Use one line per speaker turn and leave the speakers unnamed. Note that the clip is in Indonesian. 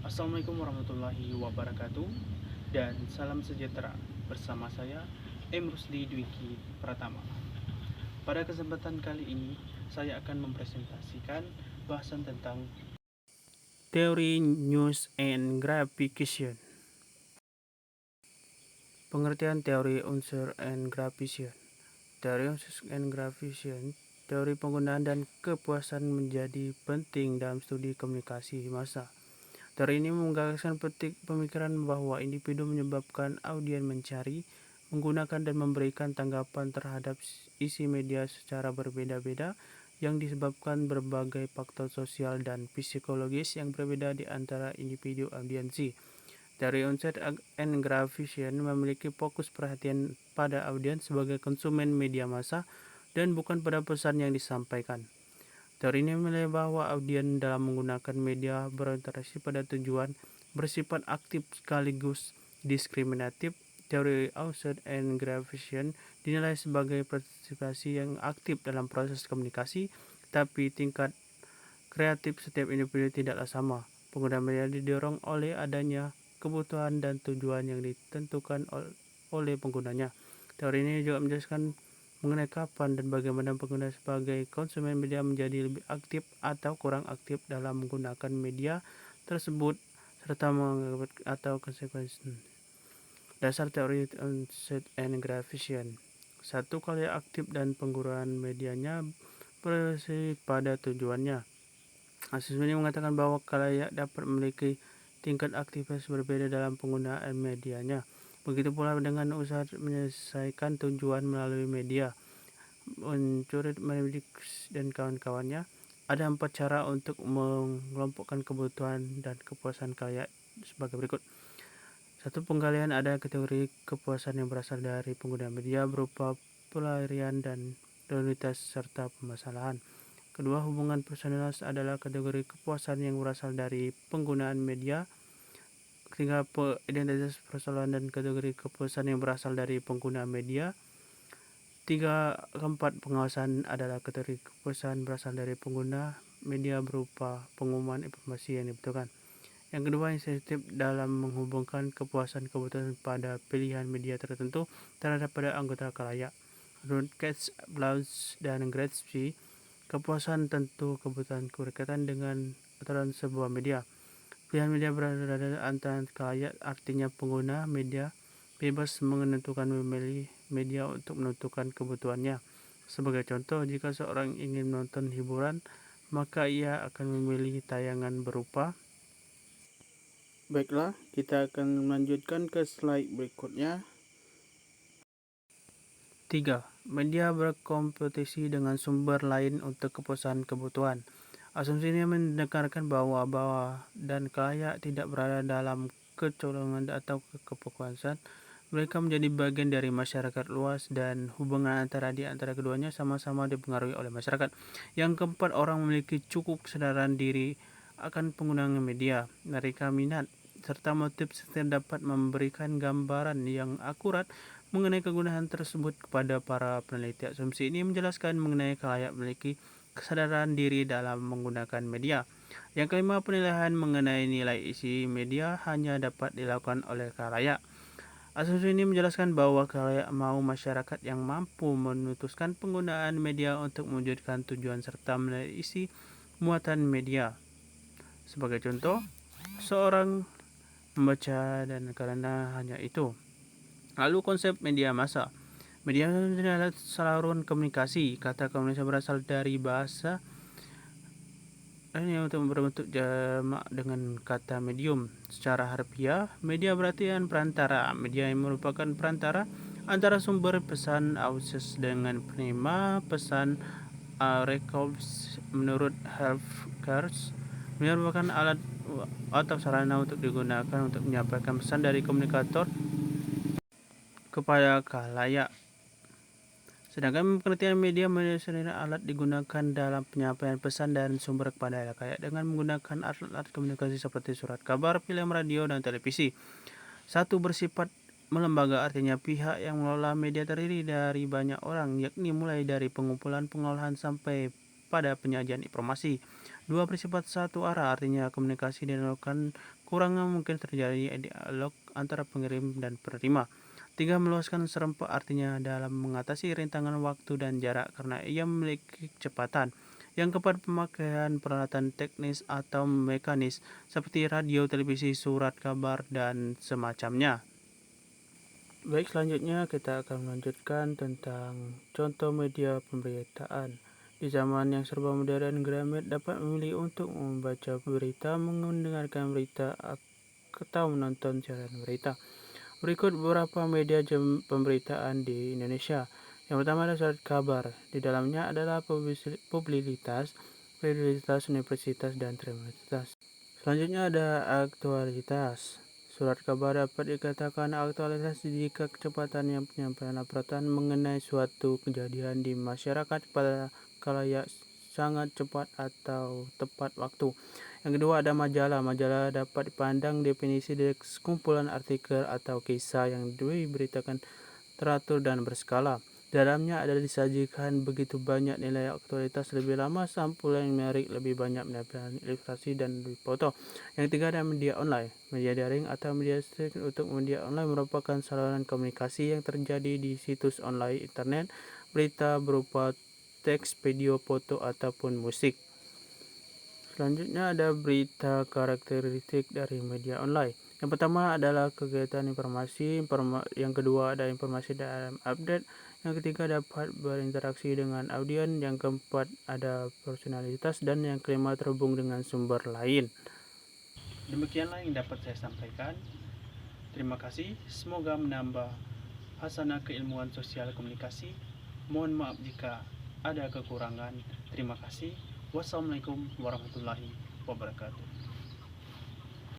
Assalamualaikum warahmatullahi wabarakatuh dan salam sejahtera bersama saya M. Rusdi Dwiki Pratama. Pada kesempatan kali ini saya akan mempresentasikan bahasan tentang teori news and graphication. Pengertian teori unsur and graphication. Teori unsur and graphication, teori penggunaan dan kepuasan menjadi penting dalam studi komunikasi massa. Teori ini menggagaskan pemikiran bahwa individu menyebabkan audien mencari, menggunakan dan memberikan tanggapan terhadap isi media secara berbeda-beda yang disebabkan berbagai faktor sosial dan psikologis yang berbeda di antara individu audiensi. Teori unsur and graphication memiliki fokus perhatian pada audiens sebagai konsumen media massa dan bukan pada pesan yang disampaikan. Teori ini menilai bahwa audien dalam menggunakan media berorientasi pada tujuan bersifat aktif sekaligus diskriminatif. Teori unsur and graphication dinilai sebagai partisipasi yang aktif dalam proses komunikasi, tapi tingkat kreatif setiap individu tidaklah sama. Pengguna media didorong oleh adanya kebutuhan dan tujuan yang ditentukan oleh penggunanya. Teori ini juga menjelaskan mengenai kapan dan bagaimana pengguna sebagai konsumen media menjadi lebih aktif atau kurang aktif dalam menggunakan media tersebut serta atau konsekuensi. Dasar teori unsur and graphication. Satu kali aktif dan penggunaan medianya berisi pada tujuannya. Asas ini mengatakan bahwa khalayak dapat memiliki tingkat aktivitas berbeda dalam penggunaan medianya. Begitu pula dengan usaha menyelesaikan tujuan melalui media. Mencuri mendidik dan kawan-kawannya, ada 4 cara untuk mengelompokkan kebutuhan dan kepuasan khalayak sebagai berikut. 1. Penggalian. Ada kategori kepuasan yang berasal dari pengguna media berupa pelarian dan rutinitas serta permasalahan. Kedua, hubungan personal adalah kategori kepuasan yang berasal dari penggunaan media. Ketiga, identitas persoalan dan kategori kepuasan yang berasal dari pengguna media. Keempat, pengawasan adalah kategori kepuasan berasal dari pengguna media berupa pengumuman informasi yang dibutuhkan. Yang kedua, insentif dalam menghubungkan kepuasan kebutuhan pada pilihan media tertentu terhadap pada anggota khalayak. Menurut Katz, Blount, dan Gretzky, kepuasan tentu kebutuhan berkaitan dengan aturan sebuah media. Pilihan media berada antara khalayak, artinya pengguna media bebas menentukan memilih media untuk menentukan kebutuhannya. Sebagai contoh, jika seorang ingin menonton hiburan, maka ia akan memilih tayangan berupa. Baiklah, kita akan melanjutkan ke slide berikutnya. 3. Media berkompetisi dengan sumber lain untuk kepuasan kebutuhan. Asumsi ini menekankan bahwa dan khalayak tidak berada dalam kecolongan atau kepuasan. Mereka menjadi bagian dari masyarakat luas dan hubungan antara keduanya sama-sama dipengaruhi oleh masyarakat. Yang keempat, orang memiliki cukup kesadaran diri akan penggunaan media. Mereka minat serta motif setiap dapat memberikan gambaran yang akurat mengenai kegunaan tersebut kepada para peneliti. Asumsi ini menjelaskan mengenai khalayak memiliki kesadaran diri dalam menggunakan media. Yang kelima, penilaian mengenai nilai isi media hanya dapat dilakukan oleh khalayak. Asumsi ini menjelaskan bahwa khalayak mau masyarakat yang mampu memutuskan penggunaan media untuk mewujudkan tujuan serta menilai isi muatan media. Sebagai contoh, seorang membaca dan karena hanya itu. Lalu konsep media massa. Media adalah saluran komunikasi. Kata komunikasi berasal dari bahasa yang untuk berbentuk jamak dengan kata medium. Secara harfiah, media berarti perantara. Media yang merupakan perantara antara sumber pesan ausis dengan penerima pesan. Records menurut Healthcare, media merupakan alat atau sarana untuk digunakan untuk menyampaikan pesan dari komunikator kepada khalayak. Sedangkan pengertian media sendiri alat digunakan dalam penyampaian pesan dan sumber kepada khalayak dengan menggunakan alat komunikasi seperti surat kabar, film, radio, dan televisi. 1. Bersifat melembaga, artinya pihak yang mengelola media terdiri dari banyak orang, yakni mulai dari pengumpulan, pengolahan, sampai pada penyajian informasi. Dua, bersifat satu arah, artinya komunikasi dialogkan kurang mungkin terjadi dialog antara pengirim dan penerima. 3, meluaskan serempak, artinya dalam mengatasi rintangan waktu dan jarak karena ia memiliki kecepatan. Yang keempat, pemakaian peralatan teknis atau mekanis seperti radio, televisi, surat kabar, dan semacamnya. Baik, selanjutnya kita akan melanjutkan tentang contoh media pemberitaan. Di zaman yang serba modern, Gramet dapat memilih untuk membaca berita, mendengarkan berita, atau menonton siaran berita. Berikut beberapa media pemberitaan di Indonesia. Yang pertama adalah surat kabar. Di dalamnya adalah publisitas, universitas, dan terminologitas. Selanjutnya ada aktualitas. Surat kabar dapat dikatakan aktualitas jika kecepatan penyampaian laporan mengenai suatu kejadian di masyarakat pada kalayak sangat cepat atau tepat waktu. Yang kedua ada majalah. Majalah dapat dipandang definisi dari sekumpulan artikel atau kisah yang diberitakan teratur dan berskala. Dalamnya ada disajikan begitu banyak nilai aktualitas, lebih lama, sampul yang menarik, lebih banyak menampilkan ilustrasi dan lebih foto. Yang ketiga ada media online. Media daring atau media streaming. Untuk media online merupakan saluran komunikasi yang terjadi di situs online internet, berita berupa teks, video, foto, ataupun musik. Selanjutnya ada berita karakteristik dari media online. Yang pertama adalah kegiatan informasi, yang kedua ada informasi dan update, yang ketiga dapat berinteraksi dengan audiens, yang keempat ada personalitas, dan yang kelima terhubung dengan sumber lain. Demikianlah yang dapat saya sampaikan. Terima kasih, semoga menambah hasanah keilmuan sosial komunikasi. Mohon maaf jika ada kekurangan. Terima kasih. Wassalamualaikum warahmatullahi wabarakatuh.